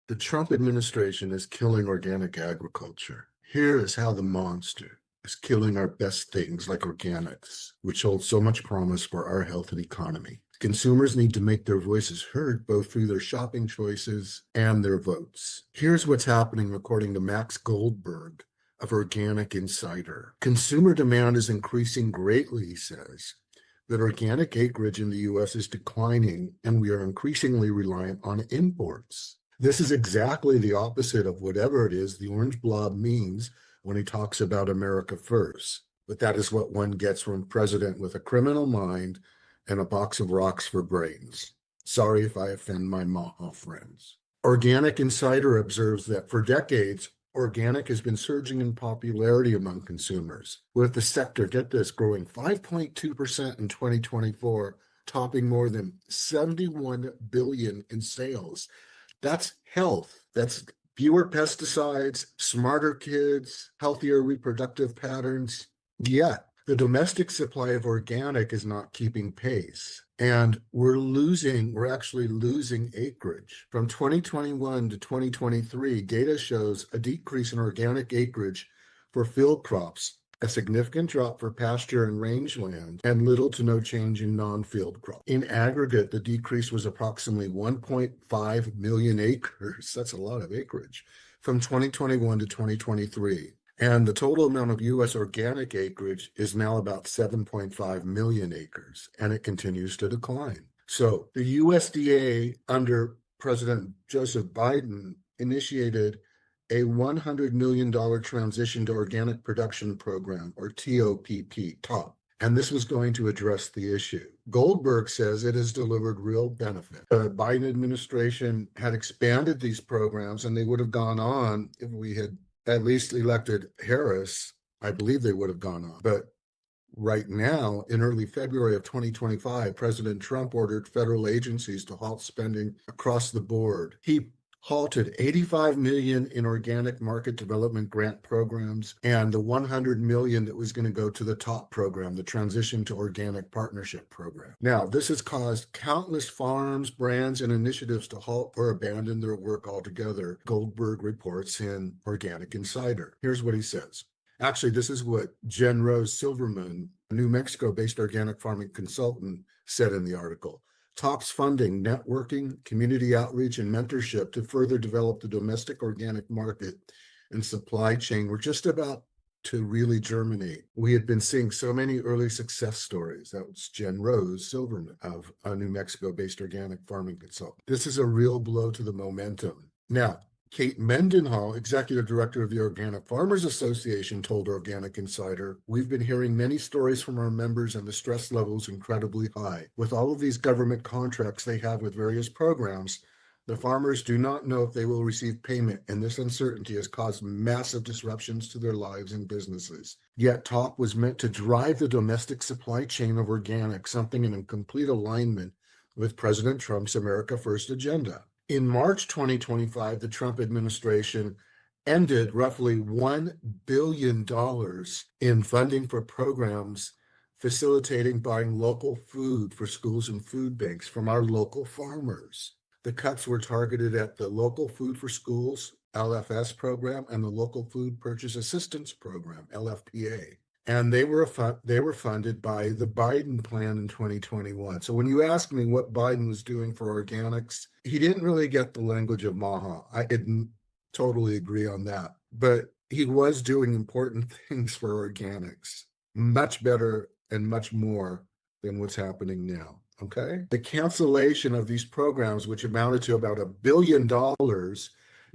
The Trump administration is killing organic agriculture. Here is how the monster is killing our best things like organics, which hold so much promise for our health and economy. Consumers need to make their voices heard both through their shopping choices and their votes. Here's what's happening according to Max Goldberg of Organic Insider. Consumer demand is increasing greatly, he says, that organic acreage in the U.S. is declining and we are increasingly reliant on imports. This is exactly the opposite of whatever it is the orange blob means when he talks about America first. But that is what one gets from a president with a criminal mind and a box of rocks for brains. Sorry if I offend my MAGA friends. Organic Insider observes that for decades, organic has been surging in popularity among consumers, with the sector, get this, growing 5.2% in 2024, topping more than $71 billion in sales. That's health. That's fewer pesticides, smarter kids, healthier reproductive patterns. Yet, the domestic supply of organic is not keeping pace. And we're actually losing acreage. From 2021 to 2023, data shows a decrease in organic acreage for field crops, a significant drop for pasture and rangeland, and little to no change in non-field crops. In aggregate, the decrease was approximately 1.5 million acres. That's a lot of acreage from 2021 to 2023. And the total amount of U.S. organic acreage is now about 7.5 million acres, and it continues to decline. So the USDA under President Joseph Biden initiated a $100 million transition to organic production program, or TOPP. And this was going to address the issue. Goldberg says it has delivered real benefit. The Biden administration had expanded these programs, and they would have gone on if we had at least elected Harris. I believe they would have gone on. But right now, in early February of 2025, President Trump ordered federal agencies to halt spending across the board. He halted $85 million in organic market development grant programs and the $100 million that was going to go to the TOP program, the Transition to Organic Partnership Program. Now, this has caused countless farms, brands, and initiatives to halt or abandon their work altogether, Goldberg reports in Organic Insider. Here's what he says. Actually, this is what Jen Rose Silverman, a New Mexico-based organic farming consultant, said in the article. TOP's funding, networking, community outreach, and mentorship to further develop the domestic organic market and supply chain were just about to really germinate. We had been seeing so many early success stories. That was Jen Rose Silverman of a New Mexico-based organic farming consultant. This is a real blow to the momentum. Now, Kate Mendenhall, executive director of the Organic Farmers Association, told Organic Insider, "We've been hearing many stories from our members and the stress level is incredibly high. With all of these government contracts they have with various programs, the farmers do not know if they will receive payment, and this uncertainty has caused massive disruptions to their lives and businesses. Yet TOP was meant to drive the domestic supply chain of organic, something in complete alignment with President Trump's America First agenda." In March 2025, the Trump administration ended roughly $1 billion in funding for programs facilitating buying local food for schools and food banks from our local farmers. The cuts were targeted at the Local Food for Schools, LFS program, and the Local Food Purchase Assistance Program, LFPA. And they were funded by the Biden plan in 2021. So when you ask me what Biden was doing for organics, he didn't really get the language of MAGA. I didn't totally agree on that. But he was doing important things for organics, much better and much more than what's happening now. Okay? The cancellation of these programs, which amounted to about $1 billion,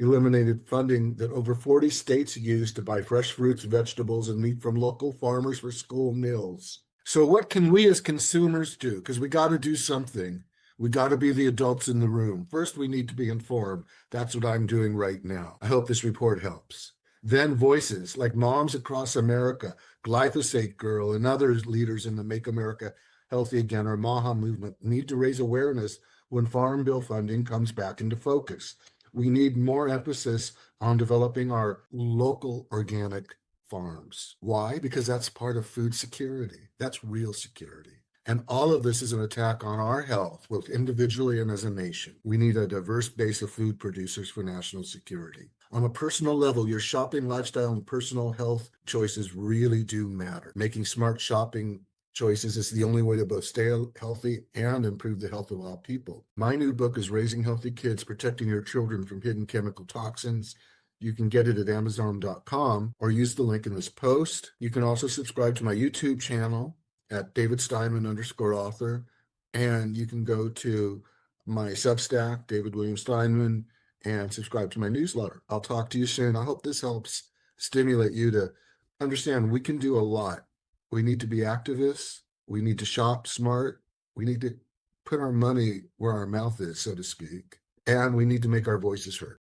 eliminated funding that over 40 states used to buy fresh fruits, vegetables, and meat from local farmers for school meals. So what can we as consumers do? Because we got to do something. We got to be the adults in the room. First, we need to be informed. That's what I'm doing right now. I hope this report helps. Then voices like Moms Across America, Glyphosate Girl, and other leaders in the Make America Healthy Again or MAGA movement need to raise awareness when Farm Bill funding comes back into focus. We need more emphasis on developing our local organic farms. Why? Because that's part of food security. That's real security. And all of this is an attack on our health, both individually and as a nation. We need a diverse base of food producers for national security. On a personal level, your shopping lifestyle and personal health choices really do matter. Making smart shopping choices is the only way to both stay healthy and improve the health of all people. My new book is Raising Healthy Kids, Protecting Your Children from Hidden Chemical Toxins. You can get it at Amazon.com or use the link in this post. You can also subscribe to my YouTube channel at David Steinman _author. And you can go to my Substack, David William Steinman, and subscribe to my newsletter. I'll talk to you soon. I hope this helps stimulate you to understand we can do a lot. We need to be activists. We need to shop smart. We need to put our money where our mouth is, so to speak. And we need to make our voices heard.